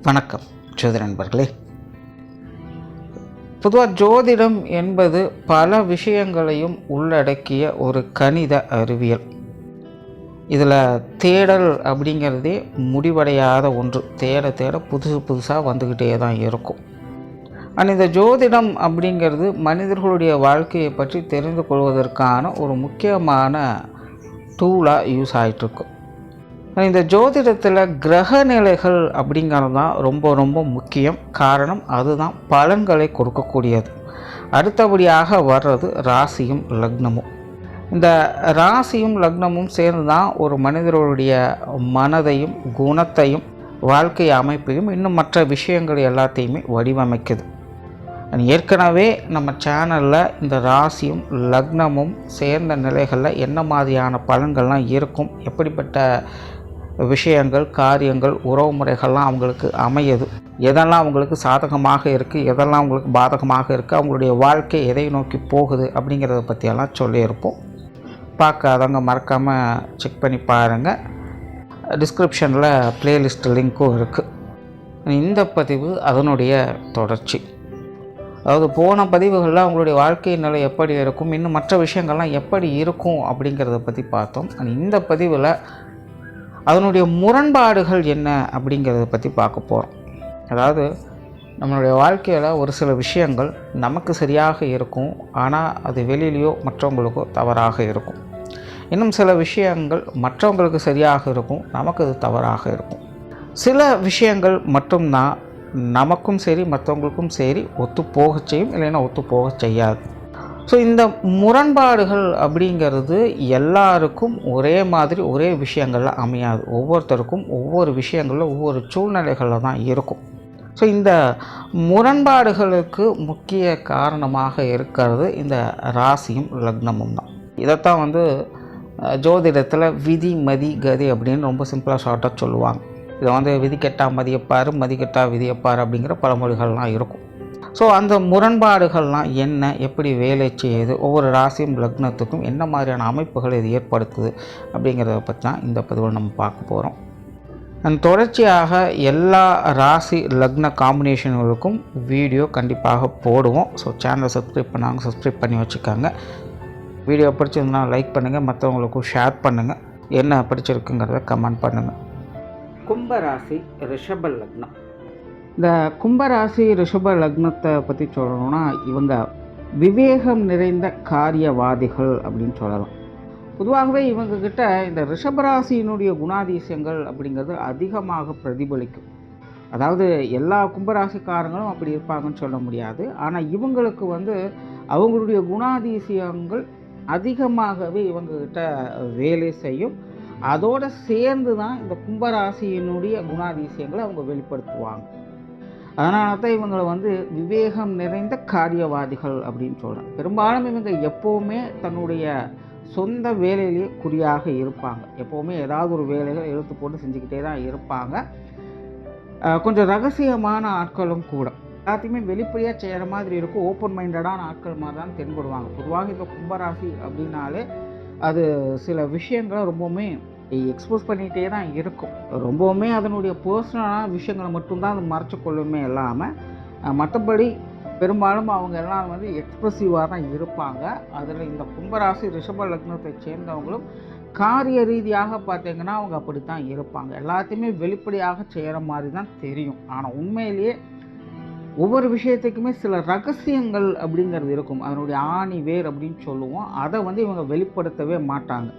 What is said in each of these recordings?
வணக்கம் ஜோதிட நண்பர்களே. பொதுவாக ஜோதிடம் என்பது பல விஷயங்களையும் உள்ளடக்கிய ஒரு கணித அறிவியல். இதில் தேடல் அப்படிங்கிறதே முடிவடையாத ஒன்று. தேட புதுசாக வந்துக்கிட்டே தான் இருக்கும். ஆனால் இந்த ஜோதிடம் அப்படிங்கிறது மனிதர்களுடைய வாழ்க்கையை பற்றி தெரிந்து கொள்வதற்கான ஒரு முக்கியமான டூலாக யூஸ் ஆகிட்டுருக்கும். இந்த ஜோதிடத்தில் கிரக நிலைகள் அப்படிங்கிறது தான் ரொம்ப முக்கியம். காரணம் அதுதான் பலன்களை கொடுக்கக்கூடியது. அடுத்தபடியாக வர்றது ராசியும் லக்னமும். இந்த ராசியும் லக்னமும் சேர்ந்து தான் ஒரு மனிதர்களுடைய மனதையும் குணத்தையும் வாழ்க்கை அமைப்பையும் இன்னும் மற்ற விஷயங்கள் எல்லாத்தையுமே வடிவமைக்குது. ஏற்கனவே நம்ம சேனலில் இந்த ராசியும் லக்னமும் சேர்ந்த நிலைகளில் என்ன மாதிரியான பலன்கள்லாம் இருக்கும், எப்படிப்பட்ட விஷயங்கள் காரியங்கள் உறவு முறைகள்லாம் அவங்களுக்கு அமையுது, எதெல்லாம் அவங்களுக்கு சாதகமாக இருக்குது, எதெல்லாம் அவங்களுக்கு பாதகமாக இருக்குது, அவங்களுடைய வாழ்க்கை எதை நோக்கி போகுது அப்படிங்கிறத பற்றியெல்லாம் சொல்லியிருப்போம். பார்க்காதவங்க மறக்காமல் செக் பண்ணி பாருங்கள். டிஸ்கிரிப்ஷனில் ப்ளேலிஸ்ட் லிங்க்கும் இருக்குது. இந்த பதிவு அதனுடைய தொடர்ச்சி. அதாவது போன பதிவுகளில் அவங்களுடைய வாழ்க்கை நிலை எப்படி இருக்கும், இன்னும் மற்ற விஷயங்கள்லாம் எப்படி இருக்கும் அப்படிங்கிறத பற்றி பார்த்தோம். இந்த பதிவில் அதனுடைய முரண்பாடுகள் என்ன அப்படிங்கிறத பற்றி பார்க்க போகிறோம். அதாவது நம்மளுடைய வாழ்க்கையில் ஒரு சில விஷயங்கள் நமக்கு சரியாக இருக்கும், ஆனால் அது வெளியிலையோ மற்றவங்களுக்கோ தவறாக இருக்கும். இன்னும் சில விஷயங்கள் மற்றவங்களுக்கு சரியாக இருக்கும், நமக்கு அது தவறாக இருக்கும். சில விஷயங்கள் மட்டும்தான் நமக்கும் சரி மற்றவங்களுக்கும் சரி ஒத்து போக செய்யும், இல்லைன்னா ஒத்து போக செய்யாது. ஸோ இந்த முரண்பாடுகள் அப்படிங்கிறது எல்லாருக்கும் ஒரே மாதிரி ஒரே விஷயங்களில் அமையாது. ஒவ்வொருத்தருக்கும் ஒவ்வொரு விஷயங்களில் ஒவ்வொரு சூழ்நிலைகளில் தான் இருக்கும். ஸோ இந்த முரண்பாடுகளுக்கு முக்கிய காரணமாக இருக்கிறது இந்த ராசியும் லக்னமும் தான். இதைத்தான் ஜோதிடத்தில் விதி மதி கதி அப்படின்னு ரொம்ப சிம்பிளாக ஷார்ட்டாக சொல்லுவாங்க. இதை விதி கெட்டா மதியப்பார், மதி கெட்டா விதியப்பார் அப்படிங்கிற பழமொழிகள்லாம் இருக்கும். ஸோ அந்த முரண்பாடுகள்லாம் என்ன, எப்படி வேலை செய்யுது, ஒவ்வொரு ராசியும் லக்னத்துக்கும் என்ன மாதிரியான அமைப்புகள் இது ஏற்படுத்துது அப்படிங்கிறத பற்றி தான் இந்த பதிவில் நம்ம பார்க்க போகிறோம். தொடர்ச்சியாக எல்லா ராசி லக்ன காம்பினேஷன்களுக்கும் வீடியோ கண்டிப்பாக போடுவோம். ஸோ சேனலை சப்ஸ்கிரைப் பண்ணாங்க, சப்ஸ்கிரைப் பண்ணி வச்சுக்காங்க. வீடியோ பிடிச்சிருந்தா லைக் பண்ணுங்கள், மற்றவங்களுக்கும் ஷேர் பண்ணுங்கள். என்ன பிடிச்சிருக்குங்கிறத கமெண்ட் பண்ணுங்கள். கும்பராசி ரிஷப லக்னம். இந்த கும்பராசி ரிஷப லக்னத்தை பற்றி சொல்லணும்னா இவங்க விவேகம் நிறைந்த காரியவாதிகள் அப்படின்னு சொல்லலாம். பொதுவாகவே இவங்கக்கிட்ட இந்த ரிஷபராசியினுடைய குணாதிசயங்கள் அப்படிங்கிறது அதிகமாக பிரதிபலிக்கும். அதாவது எல்லா கும்பராசிக்காரங்களும் அப்படி இருப்பாங்கன்னு சொல்ல முடியாது. ஆனால் இவங்களுக்கு அவங்களுடைய குணாதிசயங்கள் அதிகமாகவே இவங்கக்கிட்ட வேலை செய்யும். அதோடு சேர்ந்து தான் இந்த கும்பராசியினுடைய குணாதிசயங்களை அவங்க வெளிப்படுத்துவாங்க. அதனால தான் இவங்களை விவேகம் நிறைந்த காரியவாதிகள் அப்படின்னு சொல்கிறாங்க. பெரும்பாலும் இவங்க எப்போவுமே தன்னுடைய சொந்த வேலையிலேயே குறியாக இருப்பாங்க. எப்போவுமே ஏதாவது ஒரு வேலைகள் எழுத்து போட்டு செஞ்சுக்கிட்டே தான் இருப்பாங்க. கொஞ்சம் ரகசியமான ஆட்களும் கூட. எல்லாத்தையுமே வெளிப்படையாக செய்கிற மாதிரி இருக்கும். ஓப்பன் மைண்டடான ஆட்கள் மாதிரி தான் தென்படுவாங்க. பொதுவாக இந்த கும்பராசி அப்படின்னாலே அது சில விஷயங்களை ரொம்பவுமே எக்ஸ்போஸ் பண்ணிகிட்டே தான் இருக்கும். ரொம்பவுமே அதனுடைய பர்சனலான விஷயங்களை மட்டும்தான் அது மறைச்சு கொள்ளுமே இல்லாமல் மற்றபடி பெரும்பாலும் அவங்க எல்லாம் எக்ஸ்ப்ரெசிவாக தான் இருப்பாங்க. அதில் இந்த கும்பராசி ரிஷப லக்னத்தை சேர்ந்தவங்களும் காரிய ரீதியாக பார்த்திங்கன்னா அவங்க அப்படி தான் இருப்பாங்க. எல்லாத்தையுமே வெளிப்படையாக செய்கிற மாதிரி தான் தெரியும். ஆனால் உண்மையிலேயே ஒவ்வொரு விஷயத்துக்குமே சில ரகசியங்கள் அப்படிங்கிறது இருக்கும். அதனுடைய ஆணி வேர் அப்படின்னு சொல்லுவோம். அதை இவங்க வெளிப்படுத்தவே மாட்டாங்க.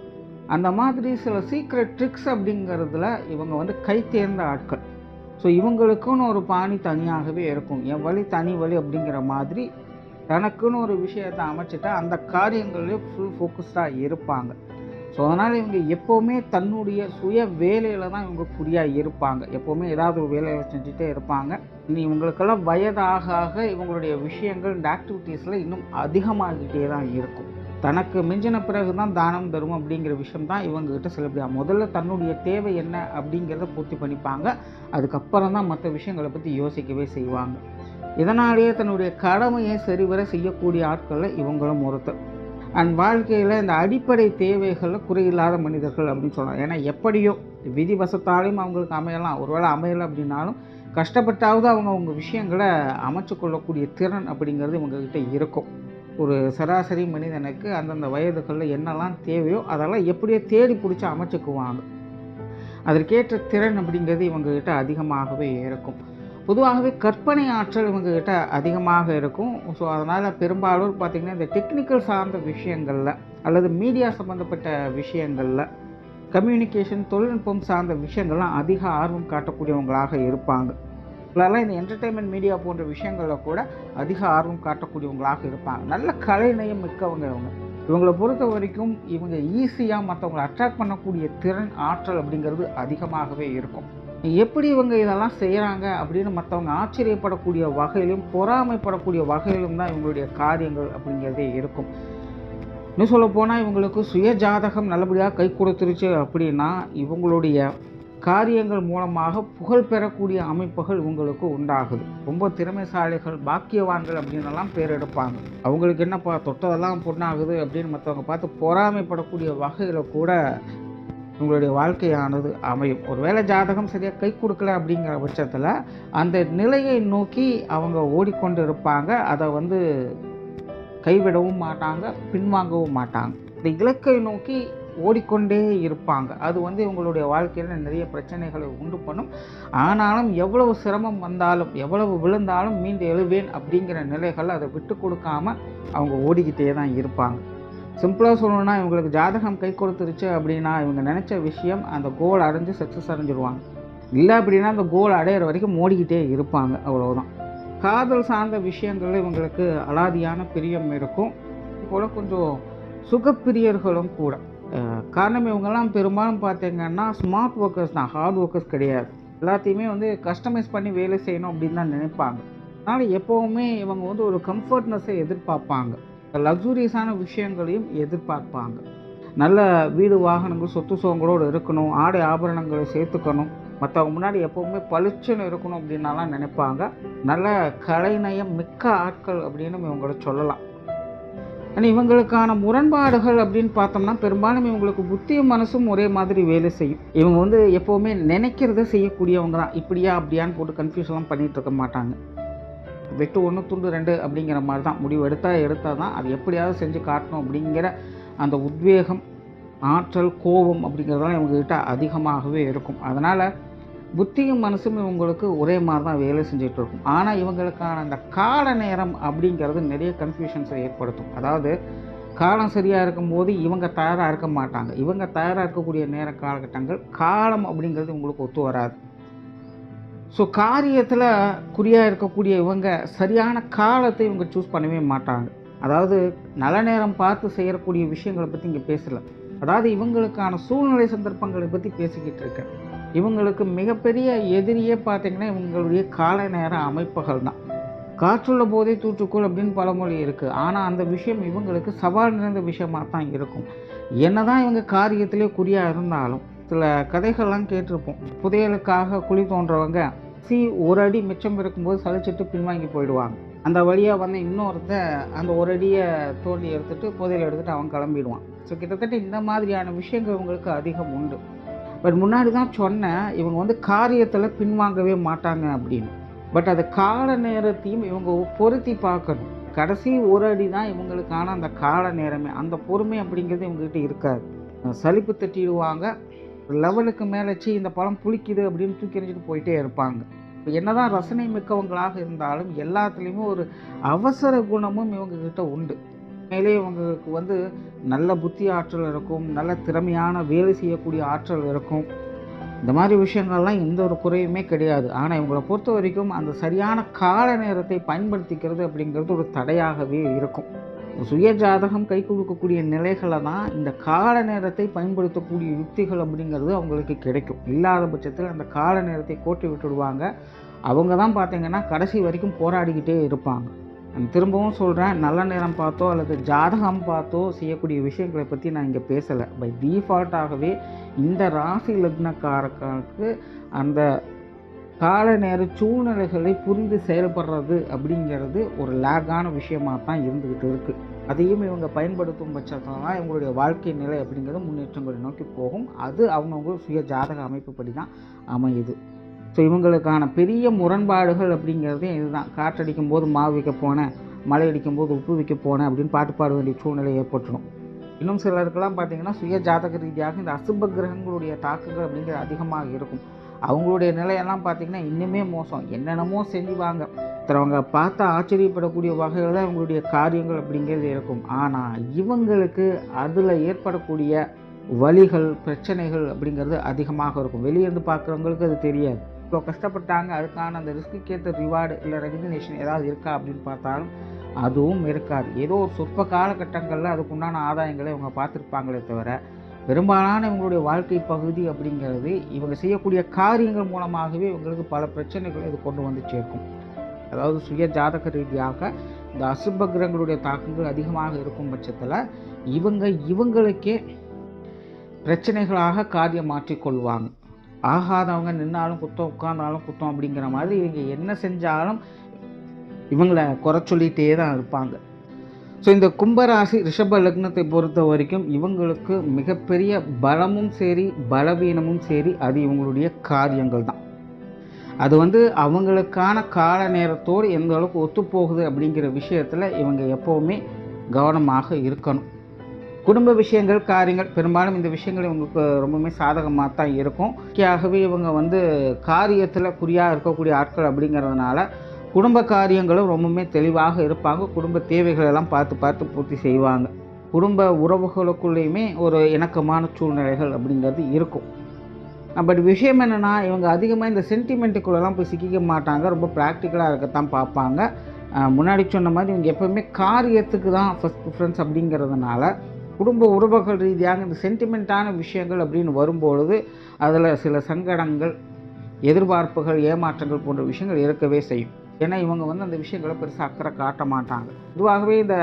அந்த மாதிரி சில சீக்ரெட் ட்ரிக்ஸ் அப்படிங்கிறதுல இவங்க கை தேர்ந்த ஆட்கள். ஸோ இவங்களுக்குன்னு ஒரு பாணி தனியாகவே இருக்கும். என் வழி தனி வழி அப்படிங்கிற மாதிரி தனக்குன்னு ஒரு விஷயத்தை அமைச்சிட்டா அந்த காரியங்களே ஃபுல் ஃபோக்கஸ்டாக இருப்பாங்க. ஸோ அதனால் இவங்க எப்போவுமே தன்னுடைய சுய வேலையில் தான் இவங்க குறியாக இருப்பாங்க. எப்போவுமே ஏதாவது ஒரு வேலையை செஞ்சுட்டே இருப்பாங்க. இவங்களுக்கெல்லாம் வயதாக இவங்களுடைய விஷயங்கள் இந்த ஆக்டிவிட்டீஸில் இன்னும் அதிகமாகிட்டே தான் இருக்கும். தனக்கு மிஞ்சின பிறகு தான் தானம் தரும் அப்படிங்கிற விஷயம் தான் இவங்ககிட்ட செலுத்தியாக. முதல்ல தன்னுடைய தேவை என்ன அப்படிங்கிறத பூர்த்தி பண்ணிப்பாங்க. அதுக்கப்புறம் தான் மற்ற விஷயங்களை பற்றி யோசிக்கவே செய்வாங்க. இதனாலேயே தன்னுடைய கடமையை சரிவர செய்யக்கூடிய ஆட்களில் இவங்களும் ஒருத்தர். அண்ட் வாழ்க்கையில் இந்த அடிப்படை தேவைகளில் குறையில்லாத மனிதர்கள் அப்படின்னு சொல்லலாம். ஏன்னா எப்படியோ விதிவசத்தாலையும் அவங்களுக்கு அமையலாம், ஒருவேளை அமையலை அப்படின்னாலும் கஷ்டப்பட்டாவது அவங்க விஷயங்களை அமைச்சு கொள்ளக்கூடிய திறன் அப்படிங்கிறது இவங்ககிட்ட இருக்கும். ஒரு சராசரி மனிதனுக்கு அந்தந்த வயதுகளில் என்னெல்லாம் தேவையோ அதெல்லாம் எப்படியோ தேடி பிடிச்சி அமைச்சுக்குவாங்க. அதற்கேற்ற திறன் அப்படிங்கிறது இவங்ககிட்ட அதிகமாகவே இருக்கும். பொதுவாகவே கற்பனை ஆற்றல் இவங்ககிட்ட அதிகமாக இருக்கும். ஸோ அதனால் பெரும்பாலும் பார்த்திங்கன்னா இந்த டெக்னிக்கல் சார்ந்த விஷயங்களில் அல்லது மீடியா சம்மந்தப்பட்ட விஷயங்களில் கம்யூனிகேஷன் தொழில்நுட்பம் சார்ந்த விஷயங்கள்லாம் அதிக ஆர்வம் காட்டக்கூடியவங்களாக இருப்பாங்க. இதெல்லாம் இந்த என்டர்டெயின்மெண்ட் மீடியா போன்ற விஷயங்களில் கூட அதிக ஆர்வம் காட்டக்கூடியவங்களாக இருப்பாங்க. நல்ல கலைநயம் மிக்கவங்க இவங்களை பொறுத்த வரைக்கும் இவங்க ஈஸியாக மற்றவங்களை அட்ராக்ட் பண்ணக்கூடிய திறன் ஆற்றல் அப்படிங்கிறது அதிகமாகவே இருக்கும். எப்படி இவங்க இதெல்லாம் செய்கிறாங்க அப்படின்னு மற்றவங்க ஆச்சரியப்படக்கூடிய வகையிலும் பொறாமைப்படக்கூடிய வகையிலும் தான் இவங்களுடைய காரியங்கள் அப்படிங்கிறதே இருக்கும். இன்னும் சொல்ல போனால் இவங்களுக்கு சுய ஜாதகம் நல்லபடியாக கை கொடுத்துருச்சு அப்படின்னா இவங்களுடைய காரியங்கள் மூலமாக புகழ் பெறக்கூடிய அமைப்புகள் இவங்களுக்கு உண்டாகுது. ரொம்ப திறமைசாலிகள், பாக்கியவான்கள் அப்படின்னெல்லாம் பேர் எடுப்பாங்க. அவங்களுக்கு என்னப்பா தொட்டதெல்லாம் பொண்ணாகுது அப்படின்னு மற்றவங்க பார்த்து பொறாமைப்படக்கூடிய வகையில் கூட உங்களுடைய வாழ்க்கையானது அமையும். ஒரு வேளை ஜாதகம் சரியாக கை கொடுக்கல அப்படிங்கிற பட்சத்தில் அந்த நிலையை நோக்கி அவங்க ஓடிக்கொண்டு இருப்பாங்க. அதை கைவிடவும் மாட்டாங்க, பின்வாங்கவும் மாட்டாங்க. இந்த இலக்கை நோக்கி ஓடிக்கொண்டே இருப்பாங்க. அது இவங்களுடைய வாழ்க்கையில் நிறைய பிரச்சனைகளை உண்டு பண்ணும். ஆனாலும் எவ்வளவு சிரமம் வந்தாலும் எவ்வளவு விழுந்தாலும் மீண்டு எழுவேன் அப்படிங்கிற நிலைகள் அதை விட்டு கொடுக்காம அவங்க ஓடிக்கிட்டே தான் இருப்பாங்க. சிம்பிளாக சொல்லணும்னா இவங்களுக்கு ஜாதகம் கை கொடுத்துருச்சு அப்படின்னா இவங்க நினச்ச விஷயம் அந்த கோல் அடைஞ்சு சக்ஸஸ் அடைஞ்சிடுவாங்க. இல்லை அப்படின்னா அந்த கோல் அடையிற வரைக்கும் ஓடிக்கிட்டே இருப்பாங்க. அவ்வளோதான். காதல் சார்ந்த விஷயங்கள் இவங்களுக்கு அலாதியான பிரியம் இருக்கும். போல கொஞ்சம் சுகப்பிரியர்களும் கூட. காரணம் இவங்கெல்லாம் பெரும்பாலும் பார்த்தீங்கன்னா ஸ்மார்ட் ஒர்க்கர்ஸ் தான், ஹார்ட் ஒர்க்கர்ஸ் கிடையாது. எல்லாத்தையுமே கஸ்டமைஸ் பண்ணி வேலை செய்யணும் அப்படின்னு தான் நினைப்பாங்க. அதனால் எப்போவுமே இவங்க ஒரு கம்ஃபர்ட்னஸை எதிர்பார்ப்பாங்க, லக்ஸூரியஸான விஷயங்களையும் எதிர்பார்ப்பாங்க. நல்ல வீடு வாகனங்கள் சொத்து சுகங்களோடு இருக்கணும், ஆடை ஆபரணங்களை சேர்த்துக்கணும், மற்றவங்க முன்னாடி எப்போவுமே பளிச்சுன்னு இருக்கணும் அப்படின்னாலாம் நினைப்பாங்க. நல்ல கலைநயம் மிக்க ஆட்கள் அப்படின்னு இவங்களை சொல்லலாம். ஆனால் இவங்களுக்கான முரண்பாடுகள் அப்படின்னு பார்த்தோம்னா பெரும்பாலும் இவங்களுக்கு புத்தியும் மனசும் ஒரே மாதிரி வேலை செய்யும். இவங்க எப்போவுமே நினைக்கிறத செய்யக்கூடியவங்க தான். இப்படியா அப்படியான்னு போட்டு கன்ஃபியூஷன்லாம் பண்ணிகிட்டு இருக்க மாட்டாங்க. வெட்டு 1 துண்டு 2 அப்படிங்கிற மாதிரி தான். முடிவு எடுத்தால் தான் அது எப்படியாவது செஞ்சு காட்டணும் அப்படிங்கிற அந்த உத்வேகம், ஆற்றல், கோபம் அப்படிங்கிறதெல்லாம் இவங்ககிட்ட அதிகமாகவே இருக்கும். அதனால் புத்தியும் மனசும் இவங்களுக்கு ஒரே மாதிரி தான் வேலை செஞ்சுட்டு இருக்கும். ஆனால் இவங்களுக்கான அந்த கால நேரம் அப்படிங்கிறது நிறைய கன்ஃபியூஷன்ஸை ஏற்படுத்தும். அதாவது காலம் சரியாக இருக்கும்போது இவங்க தயாராக இருக்க மாட்டாங்க. இவங்க தயாராக இருக்கக்கூடிய நேர காலகட்டங்கள் காலம் அப்படிங்கிறது இவங்களுக்கு ஒத்து வராது. ஸோ காரியத்தில் குறியாக இருக்கக்கூடிய இவங்க சரியான காலத்தை இவங்க சூஸ் பண்ணவே மாட்டாங்க. அதாவது நல்ல நேரம் பார்த்து செய்யக்கூடிய விஷயங்களை பற்றி இங்கே பேசலை. அதாவது இவங்களுக்கான சூழ்நிலை சந்தர்ப்பங்களை பற்றி பேசிக்கிட்டு இருக்கேன். இவங்களுக்கு மிகப்பெரிய எதிரியே பார்த்திங்கன்னா இவங்களுடைய கால நேர அமைப்புகள் தான். காற்றுள்ள போதே தூற்றுக்கோள் அப்படின்னு பழமொழி இருக்குது. ஆனால் அந்த விஷயம் இவங்களுக்கு சவால் நிறைந்த விஷயமாக தான் இருக்கும். என்ன தான் இவங்க காரியத்திலே குறியாக இருந்தாலும் சில கதைகள்லாம் கேட்டிருப்போம். புதையலுக்காக குழி தோன்றவங்க ஒரு அடி மிச்சம் இருக்கும்போது சலிச்சிட்டு பின்வாங்கி போயிடுவாங்க. அந்த வழியாக இன்னொருத்த அந்த ஒரு அடியை தோண்டி எடுத்துகிட்டு புதையல் எடுத்துகிட்டு அவன் கிளம்பிடுவான். ஸோ கிட்டத்தட்ட இந்த மாதிரியான விஷயங்கள் இவங்களுக்கு அதிகம் உண்டு. பட் முன்னாடி தான் சொன்னேன் இவங்க காரியத்தில் பின்வாங்கவே மாட்டாங்க அப்படின்னு. பட் அது கால நேரத்தையும் இவங்க பொருத்தி பார்க்கணும். கடைசி ஒரு அடி தான் இவங்களுக்கான அந்த கால நேரமே. அந்த பொறுமை அப்படிங்கிறது இவங்ககிட்ட இருக்காது. சலிப்பு தட்டிடுவாங்க. லெவலுக்கு மேலேச்சு இந்த பழம் புளிக்குது அப்படின்னு தூக்கி எறிஞ்சிட்டு போயிட்டே இருப்பாங்க. இப்போ என்ன தான் ரசனை மிக்கவங்களாக இருந்தாலும் எல்லாத்துலேயுமே ஒரு அவசர குணமும் இவங்ககிட்ட உண்டு. மேலே இவங்களுக்கு நல்ல புத்தி ஆற்றல் இருக்கும், நல்ல திறமையான வேலை செய்யக்கூடிய ஆற்றல் இருக்கும். இந்த மாதிரி விஷயங்கள்லாம் எந்த ஒரு குறையுமே கிடையாது. ஆனால் இவங்களை பொறுத்த வரைக்கும் அந்த சரியான கால நேரத்தை பயன்படுத்திக்கிறது அப்படிங்கிறது ஒரு தடையாகவே இருக்கும். சுய ஜாதகம் கை கொடுக்கக்கூடிய நிலைகளை தான் இந்த கால நேரத்தை பயன்படுத்தக்கூடிய யுக்திகள் அப்படிங்கிறது அவங்களுக்கு கிடைக்கும். இல்லாத பட்சத்தில் அந்த கால நேரத்தை கோட்டி விட்டுடுவாங்க. அவங்க தான் பார்த்திங்கன்னா கடைசி வரைக்கும் போராடிக்கிட்டே இருப்பாங்க. திரும்பவும் சொல்கிறேன், நல்ல நேரம் பார்த்தோ அல்லது ஜாதகம் பார்த்தோ செய்யக்கூடிய விஷயங்களை பற்றி நான் இங்கே பேசலை. பை டிஃபால்ட்டாகவே இந்த ராசி லக்னக்காரர்களுக்கு அந்த கால நேர சூழ்நிலைகளை புரிந்து செயல்படுறது அப்படிங்கிறது ஒரு லேகான விஷயமாக தான் இருந்துக்கிட்டு இருக்குது. அதையும் இவங்க பயன்படுத்தும் பட்சத்தில் தான் இவங்களுடைய வாழ்க்கை நிலை அப்படிங்கிறது முன்னேற்றங்களை நோக்கி போகும். அது அவங்கவுங்க சுய ஜாதக அமைப்புப்படி தான் அமையுது. ஸோ இவங்களுக்கான பெரிய முரண்பாடுகள் அப்படிங்கிறதே இதுதான். காற்றடிக்கும் போது மாவு வைக்க போனேன், மழை அடிக்கும் போது உப்பு வைக்க போனேன் அப்படின்னு பாட்டு பாட வேண்டிய சூழ்நிலை ஏற்பட்டுடும். இன்னும் சிலருக்கெல்லாம் பார்த்திங்கன்னா சுய ஜாதக ரீதியாக இந்த அசுப கிரகங்களுடைய தாக்குகள் அப்படிங்கிறது அதிகமாக இருக்கும். அவங்களுடைய நிலையெல்லாம் பார்த்திங்கன்னா இன்னுமே மோசம். என்னென்னமோ செஞ்சுவாங்க, அவங்க பார்த்தா ஆச்சரியப்படக்கூடிய வகையில் தான் இவங்களுடைய காரியங்கள் அப்படிங்கிறது இருக்கும். ஆனால் இவங்களுக்கு அதில் ஏற்படக்கூடிய வலிகள் பிரச்சனைகள் அப்படிங்கிறது அதிகமாக இருக்கும். வெளியேருந்து பார்க்குறவங்களுக்கு அது தெரியாது. இவ்வளோ கஷ்டப்பட்டாங்க, அதுக்கான அந்த ரிஸ்க்கு ஏற்ற ரிவார்டு இல்லை ரெகக்னேஷன் ஏதாவது இருக்கா அப்படின்னு பார்த்தாலும் அதுவும் இருக்காது. ஏதோ ஒரு சொற்ப காலகட்டங்களில் அதுக்குண்டான ஆதாயங்களை இவங்க பார்த்துருப்பாங்களே தவிர பெரும்பாலான இவங்களுடைய வாழ்க்கை பகுதி அப்படிங்கிறது இவங்க செய்யக்கூடிய காரியங்கள் மூலமாகவே இவங்களுக்கு பல பிரச்சனைகளை இது கொண்டு வந்து சேர்க்கும். அதாவது சுய ஜாதக ரீதியாக இந்த அசுப கிரகங்களுடைய தாக்கங்கள் அதிகமாக இருக்கும் பட்சத்தில் இவங்களுக்கே பிரச்சனைகளாக காரியம் மாற்றிக்கொள்வாங்க. ஆகாதவங்க நின்னாலும் குத்தம், உட்கார்ந்தாலும் குத்தம் அப்படிங்கிற மாதிரி இவங்க என்ன செஞ்சாலும் இவங்களை குறை சொல்லிகிட்டே தான் இருப்பாங்க. ஸோ இந்த கும்பராசி ரிஷப லக்னத்தை பொறுத்த வரைக்கும் இவங்களுக்கு மிகப்பெரிய பலமும் சரி பலவீனமும் சரி அது இவங்களுடைய காரியங்கள் தான். அது அவங்களுக்கான கால நேரத்தோடு எந்த அளவுக்கு ஒத்துப்போகுது அப்படிங்கிற விஷயத்தில் இவங்க எப்போவுமே கவனமாக இருக்கணும். குடும்ப விஷயங்கள் காரியங்கள் பெரும்பாலும் இந்த விஷயங்கள் இவங்களுக்கு ரொம்பவுமே சாதகமாக தான் இருக்கும். முக்கியமாகவே இவங்க காரியத்தில் குறியாக இருக்கக்கூடிய ஆட்கள் அப்படிங்கிறதுனால குடும்ப காரியங்களும் ரொம்பவுமே தெளிவாக இருப்பாங்க. குடும்ப தேவைகளெல்லாம் பார்த்து பூர்த்தி செய்வாங்க. குடும்ப உறவுகளுக்குள்ளேயுமே ஒரு இணக்கமான சூழ்நிலைகள் அப்படிங்கிறது இருக்கும். பட் விஷயம் என்னென்னா இவங்க அதிகமாக இந்த சென்டிமெண்ட்டுக்குள்ளெல்லாம் போய் சிக்கிக்க மாட்டாங்க. ரொம்ப ப்ராக்டிக்கலாக இருக்கத்தான் பார்ப்பாங்க. முன்னாடி சொன்ன மாதிரி இவங்க எப்போவுமே காரியத்துக்கு தான் ஃபஸ்ட் ப்ரிஃபரன்ஸ் அப்படிங்கிறதுனால குடும்ப உறவுகள் ரீதியாக இந்த சென்டிமெண்ட்டான விஷயங்கள் அப்படின்னு வரும்பொழுது அதில் சில சங்கடங்கள் எதிர்பார்ப்புகள் ஏமாற்றங்கள் போன்ற விஷயங்கள் இருக்கவே செய்யும். ஏன்னா இவங்க அந்த விஷயங்களை பெருசாக அக்கறை காட்ட மாட்டாங்க. பொதுவாகவே இந்த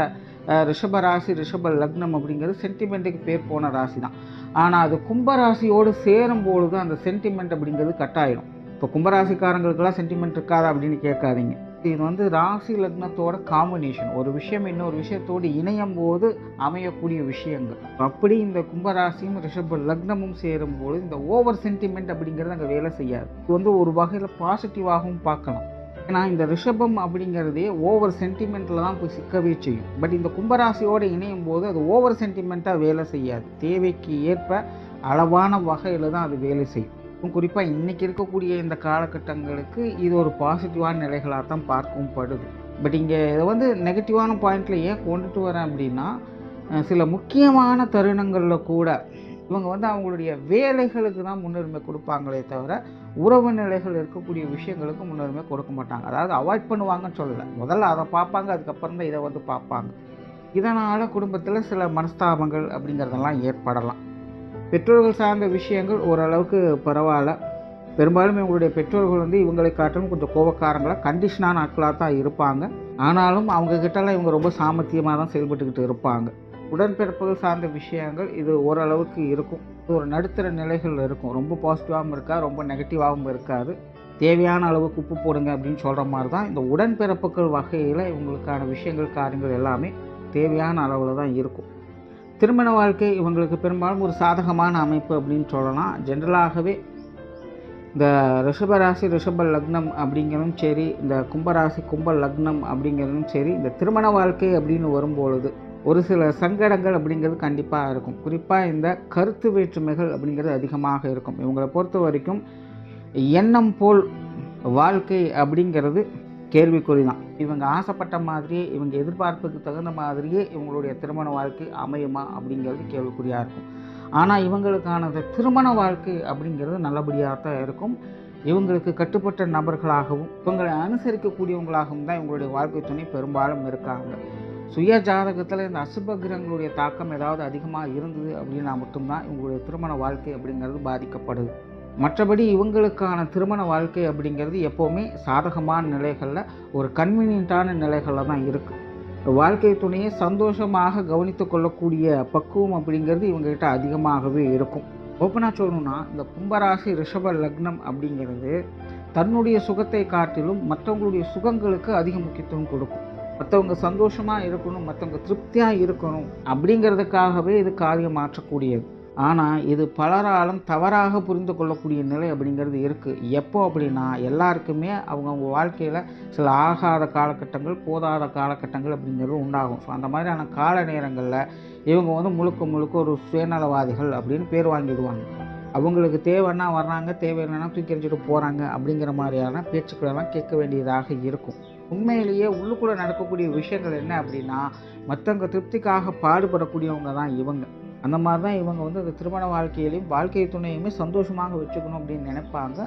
ரிஷப ராசி ரிஷப லக்னம் அப்படிங்கிறது சென்டிமெண்ட்டுக்கு பேர் போன ராசி தான். ஆனால் அது கும்பராசியோடு சேரும்பொழுது அந்த சென்டிமெண்ட் அப்படிங்கிறது கட்டாயிடும். இப்போ கும்பராசிக்காரங்களுக்கெல்லாம் சென்டிமெண்ட் இருக்காதா அப்படின்னு கேட்காதீங்க. இது ராசி லக்னத்தோட காம்பினேஷன். ஒரு விஷயம் இன்னொரு விஷயத்தோடு இணையும் போது அமையக்கூடிய விஷயங்கள். அப்படி இந்த கும்பராசியும் ரிஷப லக்னமும் சேரும்போது இந்த ஓவர் சென்டிமெண்ட் அப்படிங்கிறது அங்கே வேலை செய்யாது. இது ஒரு வகையில் பாசிட்டிவாகவும் பார்க்கலாம். ஏன்னா இந்த ரிஷபம் அப்படிங்கிறதே ஓவர் சென்டிமெண்ட்டில் தான் போய் சிக்கவே செய்யும். பட் இந்த கும்பராசியோடு இணையும் போது அது ஓவர் சென்டிமெண்ட்டாக வேலை செய்யாது. தேவைக்கு ஏற்ப அளவான வகையில் தான் அது வேலை செய்யும். குறிப்பாக இன்றைக்கி இருக்கக்கூடிய இந்த காலகட்டங்களுக்கு இது ஒரு பாசிட்டிவான நிலைகளாக தான் பார்க்கவும் படுது. பட் இங்கே இதை நெகட்டிவான பாயிண்டில் ஏன் கொண்டுட்டு வரேன் அப்படின்னா சில முக்கியமான தருணங்களில் கூட இவங்க அவங்களுடைய வேலைகளுக்கு தான் முன்னுரிமை கொடுப்பாங்களே தவிர உறவு நிலைகள் இருக்கக்கூடிய விஷயங்களுக்கு முன்னுரிமை கொடுக்க மாட்டாங்க. அதாவது அவாய்ட் பண்ணுவாங்கன்னு சொல்லலை, முதல்ல அதை பார்ப்பாங்க, அதுக்கப்புறம் தான் இதை பார்ப்பாங்க. இதனால் குடும்பத்தில் சில மனஸ்தாபங்கள் அப்படிங்கிறதெல்லாம் ஏற்படலாம். பெற்றோர்கள் சார்ந்த விஷயங்கள் ஓரளவுக்கு பரவாயில்ல. பெரும்பாலும் இவங்களுடைய பெற்றோர்கள் இவங்களை காட்டிலும் கொஞ்சம் கோபக்காரங்களாக கண்டிஷனான ஆட்களாக தான் இருப்பாங்க. ஆனாலும் அவங்கக்கிட்டலாம் இவங்க ரொம்ப சாமர்த்தியமாக தான் செயல்பட்டுக்கிட்டு இருப்பாங்க. உடன்பிறப்புகள் சார்ந்த விஷயங்கள் இது ஓரளவுக்கு இருக்கும். ஒரு நடுத்தர நிலைகள் இருக்கும். ரொம்ப பாசிட்டிவாகவும் இருக்காது, ரொம்ப நெகட்டிவாகவும் இருக்காது. தேவையான அளவுக்கு உப்பு போடுங்க அப்படின்னு சொல்கிற மாதிரி தான் இந்த உடன்பிறப்புகள் வகையில் இவங்களுக்கான விஷயங்கள் காரியங்கள் எல்லாமே தேவையான அளவில் தான் இருக்கும். திருமண வாழ்க்கை இவங்களுக்கு பெரும்பாலும் ஒரு சாதகமான அமைப்பு அப்படின்னு சொல்லலாம். ஜென்ரலாகவே இந்த ரிஷபராசி ரிஷப லக்னம் அப்படிங்கிறதும் சரி, இந்த கும்பராசி கும்ப லக்னம் அப்படிங்கிறதும் சரி, இந்த திருமண வாழ்க்கை அப்படின்னு வரும்பொழுது ஒரு சில சங்கடங்கள் அப்படிங்கிறது கண்டிப்பாக இருக்கும். குறிப்பாக இந்த கருத்து வேற்றுமைகள் அப்படிங்கிறது அதிகமாக இருக்கும். இவங்களை பொறுத்த வரைக்கும் எண்ணம் போல் வாழ்க்கை அப்படிங்கிறது கேள்விக்குறி தான். இவங்க ஆசைப்பட்ட மாதிரியே இவங்க எதிர்பார்ப்புக்கு தகுந்த மாதிரியே இவங்களுடைய திருமண வாழ்க்கை அமையுமா அப்படிங்கிறது கேள்விக்குறியாக இருக்கும். ஆனால் இவங்களுக்கான திருமண வாழ்க்கை அப்படிங்கிறது நல்லபடியாக தான் இருக்கும். இவங்களுக்கு கட்டுப்பட்ட நபர்களாகவும் இவங்களை அனுசரிக்கக்கூடியவங்களாகவும் தான் இவங்களுடைய வாழ்க்கை துணை பெரும்பாலும் இருக்காங்க. சுய ஜாதகத்தில் இந்த அசுப கிரகங்களுடைய தாக்கம் ஏதாவது அதிகமாக இருந்தது அப்படின்னா மட்டும்தான் இவங்களுடைய திருமண வாழ்க்கை அப்படிங்கிறது பாதிக்கப்படுது. மற்றபடி இவங்களுக்கான திருமண வாழ்க்கை அப்படிங்கிறது எப்போவுமே சாதகமான நிலைகளில் ஒரு கன்வீனியண்ட்டான நிலைகளில் தான் இருக்குது. வாழ்க்கை துணையை சந்தோஷமாக கவனித்து கொள்ளக்கூடிய பக்குவம் அப்படிங்கிறது இவங்ககிட்ட அதிகமாகவே இருக்கும். ஓப்பனாக சொல்லணும்னா இந்த கும்பராசி ரிஷப லக்னம் அப்படிங்கிறது தன்னுடைய சுகத்தை காட்டிலும் மற்றவங்களுடைய சுகங்களுக்கு அதிக முக்கியத்துவம் கொடுக்கும். மற்றவங்க சந்தோஷமாக இருக்கணும், மற்றவங்க திருப்தியாக இருக்கணும் அப்படிங்கிறதுக்காகவே இது காரியம் மாற்றக்கூடியது. ஆனால் இது பலராலும் தவறாக புரிந்து கொள்ளக்கூடிய நிலை அப்படிங்கிறது இருக்குது. எப்போ அப்படின்னா, எல்லாருக்குமே அவங்கவுங்க வாழ்க்கையில் சில ஆகாத காலகட்டங்கள், போதாத காலகட்டங்கள் அப்படிங்கிறது உண்டாகும். ஸோ அந்த மாதிரியான கால நேரங்களில் இவங்க வந்து முழுக்க முழுக்க ஒரு சுயநலவாதிகள் அப்படின்னு பேர் வாங்கிடுவாங்க. அவங்களுக்கு தேவைன்னா வர்றாங்க, தேவையில்லைன்னா தூக்கி எறிஞ்சிட்டு போகிறாங்க அப்படிங்கிற மாதிரியான பேச்சுக்களெல்லாம் கேட்க வேண்டியதாக இருக்கும். உண்மையிலேயே உள்ளுக்குள்ளே நடக்கக்கூடிய விஷயங்கள் என்ன அப்படின்னா, மற்றவங்க திருப்திக்காக பாடுபடக்கூடியவங்க தான் இவங்க. அந்த மாதிரி தான் இவங்க வந்து அந்த திருமண வாழ்க்கையிலையும் வாழ்க்கை துணையுமே சந்தோஷமாக வச்சுக்கணும் அப்படின்னு நினைப்பாங்க.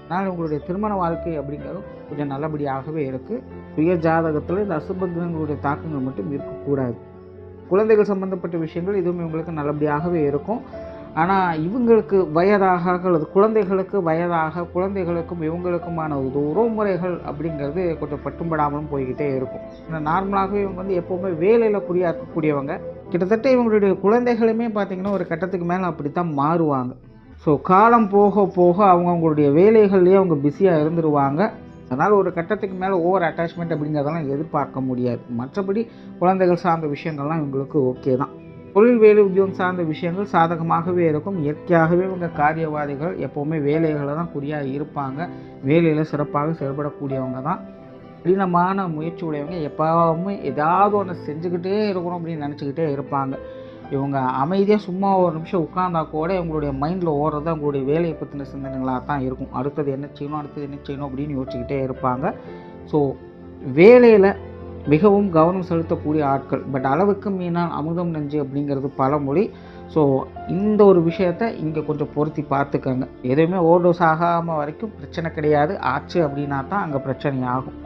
அதனால் உங்களுடைய திருமண வாழ்க்கை அப்படிங்கிறது கொஞ்சம் நல்லபடியாகவே இருக்குது. சுய ஜாதகத்தில் இந்த அசுபகிரகங்களுடைய தாக்கங்கள் மட்டும் இருக்கக்கூடாது. குழந்தைகள் சம்பந்தப்பட்ட விஷயங்கள் இதுவும் இவங்களுக்கு நல்லபடியாகவே இருக்கும். ஆனால் இவங்களுக்கு வயதாக அல்லது குழந்தைகளுக்கு வயதாக குழந்தைகளுக்கும் இவங்களுக்குமான உறவுமுறைகள் அப்படிங்கிறது கொஞ்சம் பட்டும்படாமலும் போய்கிட்டே இருக்கும். ஏன்னா நார்மலாகவே இவங்க வந்து எப்போவுமே வேலையில் குறியாக இருக்கக்கூடியவங்க. கிட்டத்தட்ட இவங்களுடைய குழந்தைகளுமே பார்த்திங்கன்னா ஒரு கட்டத்துக்கு மேலே அப்படி தான் மாறுவாங்க. ஸோ காலம் போக போக அவங்களுடைய வேலைகள்லேயே அவங்க பிஸியாக இருந்துருவாங்க. அதனால் ஒரு கட்டத்துக்கு மேலே ஓவர் அட்டாச்மெண்ட் அப்படிங்கிறதெல்லாம் எதிர்பார்க்க முடியாது. மற்றபடி குழந்தைகள் சார்ந்த விஷயங்கள்லாம் இவங்களுக்கு ஓகே தான். தொழில் வேலை உத்தியோகம் சார்ந்த விஷயங்கள் சாதகமாகவே இருக்கும். இயற்கையாகவே இவங்க காரியவாதிகள், எப்போவுமே வேலைகளை தான் குறியாக இருப்பாங்க. வேலையில் சிறப்பாக செயல்படக்கூடியவங்க தான். கடினமான முயற்சி உடையவங்க. எப்போவுமே ஏதாவது ஒன்று செஞ்சுக்கிட்டே இருக்கணும் அப்படின்னு நினச்சிக்கிட்டே இருப்பாங்க. இவங்க அமைதியாக சும்மா ஒரு நிமிஷம் உட்கார்ந்தா கூட இவங்களுடைய மைண்டில் ஓடுறது அவங்களுடைய வேலையை பற்றின சிந்தனைகளாக தான் இருக்கும். அடுத்தது என்ன செய்யணும் அப்படின்னு யோசிச்சுக்கிட்டே இருப்பாங்க. ஸோ வேலையில் மிகவும் கவனம் செலுத்தக்கூடிய ஆட்கள். பட் அளவுக்கு மீனால் அமுதம் நெஞ்சு அப்படிங்கிறது பழமொழி. ஸோ இந்த ஒரு விஷயத்தை இங்கே கொஞ்சம் பொருத்தி பார்த்துக்கங்க. எதுவுமே ஓவர்டோஸ் ஆகாமல் வரைக்கும் பிரச்சனை கிடையாது. ஆச்சு அப்படின்னா தான் அங்கே பிரச்சனை ஆகும்.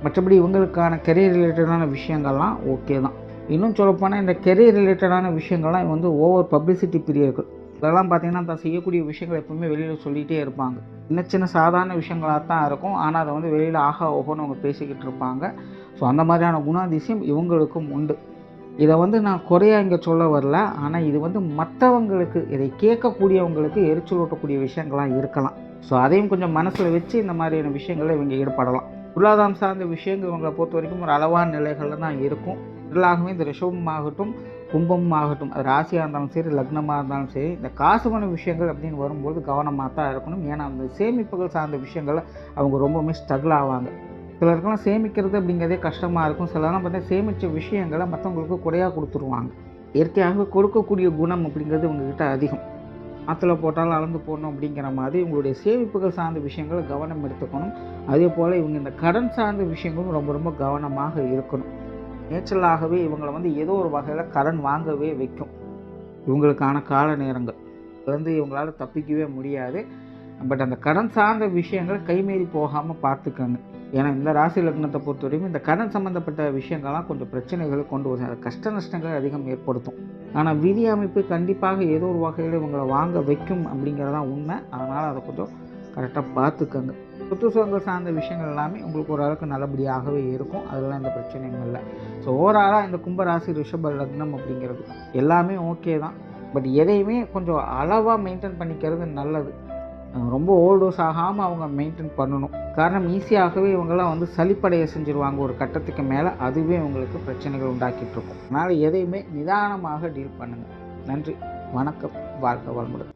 மற்றபடி இவங்களுக்கான கெரியர் ரிலேட்டடான விஷயங்கள்லாம் ஓகே தான். இன்னும் சொல்லப்போனால் இந்த கெரியர் ரிலேட்டடான விஷயங்கள்லாம் வந்து ஓவர் பப்ளிசிட்டி பிரியர்கள். இதெல்லாம் பார்த்திங்கன்னா தான் செய்யக்கூடிய விஷயங்கள் எப்பவுமே வெளியில் சொல்லிகிட்டே இருப்பாங்க. சின்ன சின்ன சாதாரண விஷயங்களாக தான் இருக்கும். ஆனால் அதை வந்து வெளியில் ஆகா ஓஹோன்னு அவங்க பேசிக்கிட்டு இருப்பாங்க. ஸோ அந்த மாதிரியான குணாதிசயம் இவங்களுக்கும் உண்டு. இதை வந்து நான் குறையாக இங்கே சொல்ல வரல. ஆனால் இது வந்து மற்றவங்களுக்கு, இதை கேட்கக்கூடியவங்களுக்கு எரிச்சல் ஊட்டக்கூடிய விஷயங்களாக இருக்கலாம். ஸோ அதையும் கொஞ்சம் மனசில் வச்சு இந்த மாதிரியான விஷயங்களில் இவங்க ஈடுபடலாம். பொருளாதாரம் சார்ந்த விஷயங்கள் இவங்களை பொறுத்த வரைக்கும் ஒரு அளவான நிலைகளில் தான் இருக்கும். இதெல்லாகவே இந்த ரிஷபம் ஆகட்டும், கும்பம் ஆகட்டும், அது ராசியாக இருந்தாலும் சரி, லக்னமாக இருந்தாலும் சரி, இந்த காசுமான விஷயங்கள் அப்படின்னு வரும்போது கவனமாக தான் இருக்கணும். ஏன்னா அந்த சேமிப்புகள் சார்ந்த விஷயங்களை அவங்க ரொம்பவுமே ஸ்ட்ரகிள் ஆவாங்க. சிலருக்கெல்லாம் சேமிக்கிறது அப்படிங்கிறதே கஷ்டமாக இருக்கும். சிலர்லாம் பார்த்தா சேமித்த விஷயங்களை மற்றவங்களுக்கு குறையாக கொடுத்துருவாங்க. இயற்கையாகவே கொடுக்கக்கூடிய குணம் அப்படிங்கிறது இவங்ககிட்ட அதிகம். ஆற்றுல போட்டாலும் அளந்து போடணும் அப்படிங்கிற மாதிரி இவங்களுடைய சேமிப்புகள் சார்ந்த விஷயங்களை கவனம் எடுத்துக்கணும். அதே போல் இவங்க இந்த கடன் சார்ந்த விஷயங்களும் ரொம்ப ரொம்ப கவனமாக இருக்கணும். நேச்சுரலாகவே இவங்களை வந்து ஏதோ ஒரு வகையில் கடன் வாங்கவே வைக்கும். இவங்களுக்கான கால நேரங்கள் வந்து இவங்களால் தப்பிக்கவே முடியாது. பட் அந்த கடன் சார்ந்த விஷயங்கள் கைமீறி போகாமல் பார்த்துக்கங்க. ஏன்னா இந்த ராசி லக்னத்தை பொறுத்த வரைக்கும் இந்த கடன் சம்மந்தப்பட்ட விஷயங்கள்லாம் கொஞ்சம் பிரச்சனைகளை கொண்டு வரும். அது கஷ்ட நஷ்டங்கள் அதிகம் ஏற்படுத்தும். ஆனால் விதி அமைப்பு கண்டிப்பாக ஏதோ ஒரு வகையில் இவங்களை வாங்க வைக்கும் அப்படிங்கிறதான் உண்மை. அதனால் அதை கொஞ்சம் கரெக்டாக பார்த்துக்கங்க. சொத்து சுகங்கள் சார்ந்த விஷயங்கள் எல்லாமே உங்களுக்கு ஓரளவுக்கு நல்லபடியாகவே இருக்கும். அதெல்லாம் எந்த பிரச்சனையும் இல்லை. ஸோ ஓவராலாக இந்த கும்பராசி ரிஷப லக்னம் அப்படிங்கிறது எல்லாமே ஓகே தான். பட் எதையுமே கொஞ்சம் அளவாக மெயின்டைன் பண்ணிக்கிறது நல்லது. ரொம்ப ஓவர்டோஸ் ஆகாமல் அவங்க மெயின்டைன் பண்ணணும். காரணம் ஈஸியாகவே இவங்கெல்லாம் வந்து சலிப்படைய செஞ்சுருவாங்க ஒரு கட்டத்துக்கு மேலே. அதுவே உங்களுக்கு பிரச்சனைகள் உண்டாக்கிட்டு இருக்கும். அதனால் எதையுமே நிதானமாக டீல் பண்ணுங்கள். நன்றி, வணக்கம், வாழ்க வளமுடன்.